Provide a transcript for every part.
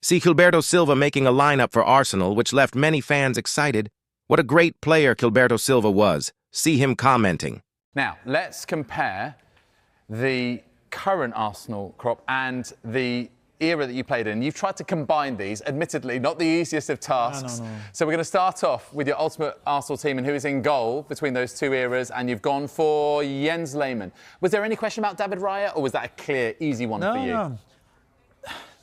See Gilberto Silva making a lineup for Arsenal, which left many fans excited. What a great player Gilberto Silva was. See him commenting. Now, let's compare the current Arsenal crop and the era that you played in. You've tried to combine these, admittedly, not the easiest of tasks. No. So we're going to start off with your ultimate Arsenal team and who is in goal between those two eras, and you've gone for Jens Lehmann. Was there any question about David Raya, or was that a clear, easy one for you? No.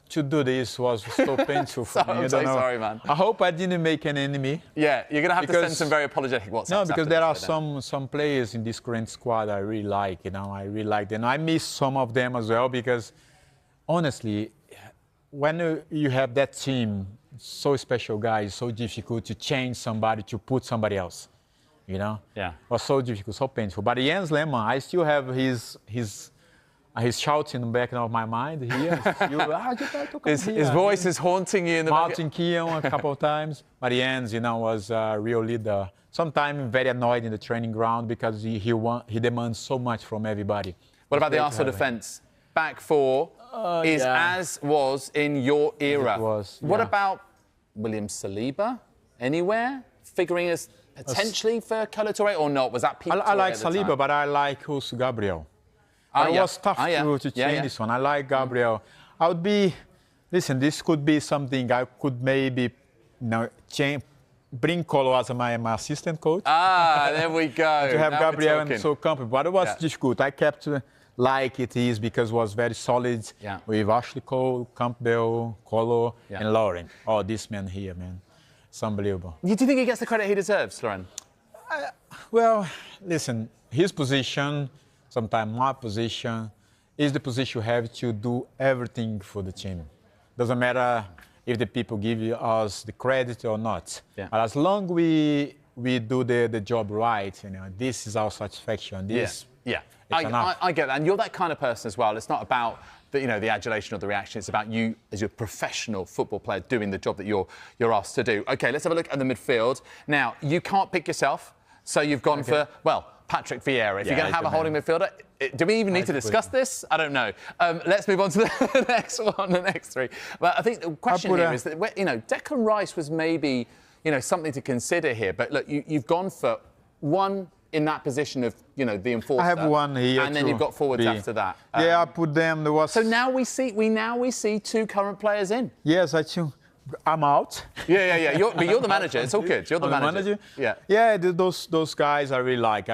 To do this was so painful for me. I'm so sorry, man. I hope I didn't make an enemy. Yeah, you're going to have to send some very apologetic WhatsApps. No, because there are then. some players in this current squad I really like. I really like them. I miss some of them as well because, honestly, when you have that team, so special guys, so difficult to change somebody, to put somebody else. Yeah. It was so difficult, so painful. But Jens Lehmann, I still have his shout in the back of my mind here. His voice is haunting you in the Martin Keown a couple of times. But Jens, was a real leader. Sometimes very annoyed in the training ground because he demands so much from everybody. What about the Arsenal defence? Back four is as was in your era. It was, What about William Saliba? Anywhere? Figuring as potentially for Colo Touré or not? Was that Pete I like at the Saliba, time? but I like also Gabriel. It was tough to change this one. I like Gabriel. I would be, listen, this could be something I could maybe change, bring Colo as my assistant coach. There we go. To have Gabriel and so comfortable. But it was difficult. I kept like it is because it was very solid with Ashley Cole, Campbell, Colo, and Lauren. Oh, this man here, man. It's unbelievable. Do you think he gets the credit he deserves, Lauren? Well, listen, his position, sometimes my position, is the position you have to do everything for the team. Doesn't matter if the people give us the credit or not. But as long as we do the job right, this is our satisfaction. I get that. And you're that kind of person as well. It's not about the adulation or the reaction. It's about you as a professional football player doing the job that you're asked to do. OK, let's have a look at the midfield. Now, you can't pick yourself, so you've gone for, well, Patrick Vieira. If you're going to have a holding midfielder, do we even need to discuss this? I don't know. Let's move on to the next one, the next three. But I think the question here is that, Declan Rice was maybe, something to consider here. But look, you've gone for one in that position of, the enforcer. I have one here and then you've got forwards after that. I put them. There was. So now we see two current players in. Yes, I think I'm out. Yeah. But you're the manager. It's all good. You're the manager. Yeah, those guys I really like.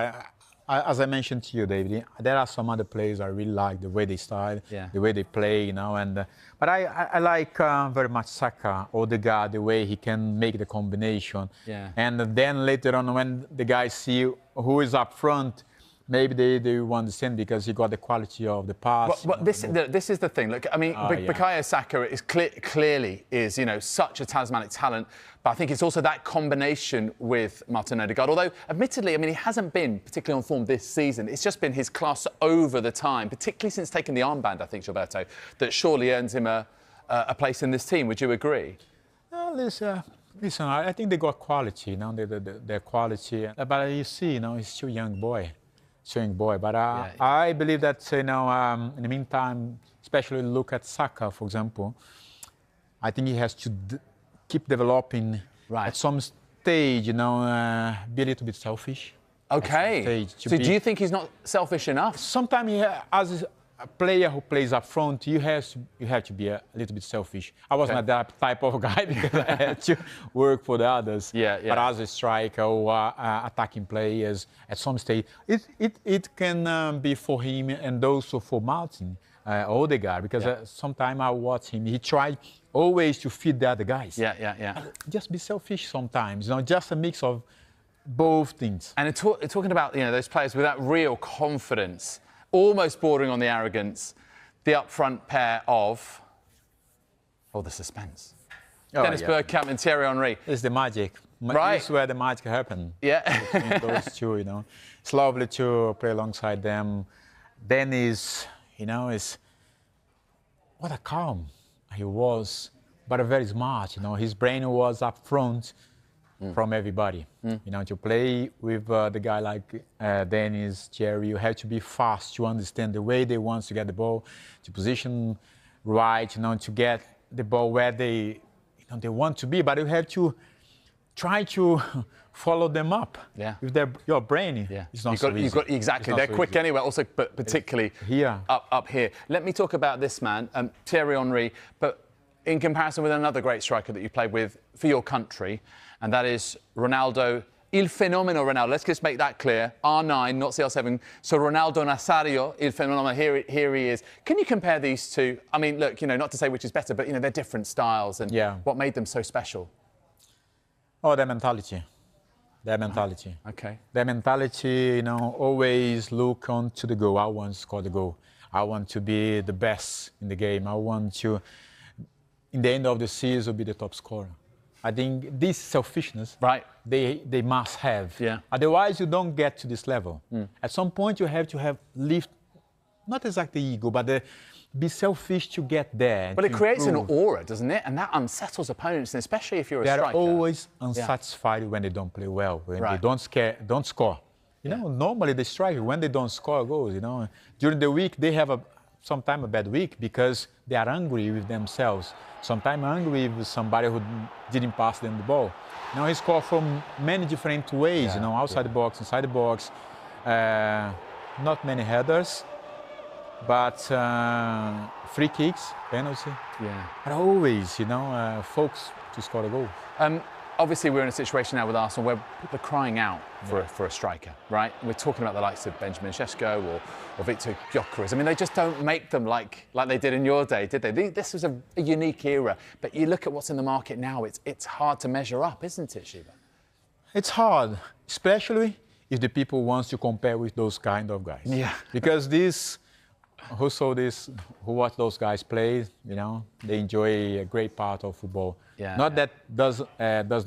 As I mentioned to you, David, there are some other players I really like, the way they style, the way they play, but I like very much Saka, Odegaard, the way he can make the combination. And then later on, when the guys see who is up front, maybe they will understand because he got the quality of the pass. But this is the thing. Look, I mean, Bukayo Saka is clearly is such a talismanic talent. But I think it's also that combination with Martin Odegaard. Although, admittedly, I mean, he hasn't been particularly on form this season. It's just been his class over the time, particularly since taking the armband, I think, Gilberto, that surely earns him a place in this team. Would you agree? Well, listen, I think they got quality, their quality. But you see, he's still a young boy. But I believe that, in the meantime, especially look at Saka, for example, I think he has to keep developing at some stage, be a little bit selfish. Okay. So do you think he's not selfish enough? Sometimes, as a player who plays up front, you have to be a little bit selfish. I wasn't that type of guy because I had to work for the others. But as a striker or attacking players, at some stage, it can be for him and also for Martin Odegaard because sometimes I watch him. He tried always to feed the other guys. Just be selfish sometimes. Just a mix of both things. And talking about those players with that real confidence, almost bordering on the arrogance, the up-front pair of... the suspense. Dennis Bergkamp and Thierry Henry. It's the magic. Right. This is where the magic happened. Yeah. Those two, It's lovely to play alongside them. Dennis, is... What a calm he was, but very smart, His brain was up front from everybody. To play with the guy like Dennis, Thierry, you have to be fast to understand the way they want to get the ball, to position right, to get the ball where they want to be, but you have to try to follow them up. Yeah. With your brain, it's not so easy. Exactly. They're quick anyway, also, but particularly here. Up here. Let me talk about this man, Thierry Henry, but in comparison with another great striker that you played with for your country, and that is Ronaldo. Il fenomeno Ronaldo. Let's just make that clear. R9, not CR7. So Ronaldo Nazario, il fenomeno. Here he is. Can you compare these two? I mean, look, not to say which is better, but they're different styles, and what made them so special? Oh, their mentality. Their mentality. Okay. Their mentality, always look on to the goal. I want to score the goal. I want to be the best in the game. I want to, in the end of the season, be the top scorer. I think this selfishness, they must have. Yeah. Otherwise, you don't get to this level. At some point, you have to lift, not exactly ego, but be selfish to get there. But it creates an aura, doesn't it? And that unsettles opponents, and especially if you're a striker. They're always unsatisfied when they don't play well, when they don't score. Normally the striker, when they don't score goals, during the week they have sometimes a bad week because they are angry with themselves. Sometimes angry with somebody who didn't pass them the ball. He scored from many different ways, outside the box, inside the box. Not many headers, but free kicks, penalty. Yeah. But always, focus to score a goal. Obviously, we're in a situation now with Arsenal where people are crying out for a striker, right? We're talking about the likes of Benjamin Sesko or Victor Gyökeres. I mean, they just don't make them like they did in your day, did they? This was a unique era. But you look at what's in the market now, it's hard to measure up, isn't it, Shiva? It's hard, especially if the people want to compare with those kind of guys. Yeah. Because who watch those guys play, they enjoy a great part of football. Yeah, not that does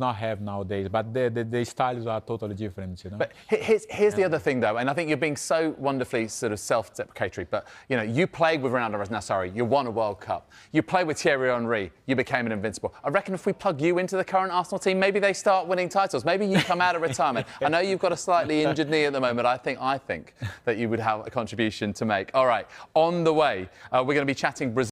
not have nowadays, but the styles are totally different, But here's the other thing, though, and I think you're being so wonderfully sort of self-deprecatory, but, you played with Ronaldo Nazario, you won a World Cup. You played with Thierry Henry, you became an invincible. I reckon if we plug you into the current Arsenal team, maybe they start winning titles. Maybe you come out of retirement. I know you've got a slightly injured knee at the moment. I think that you would have a contribution to make. All right, on the way, we're going to be chatting Brazil.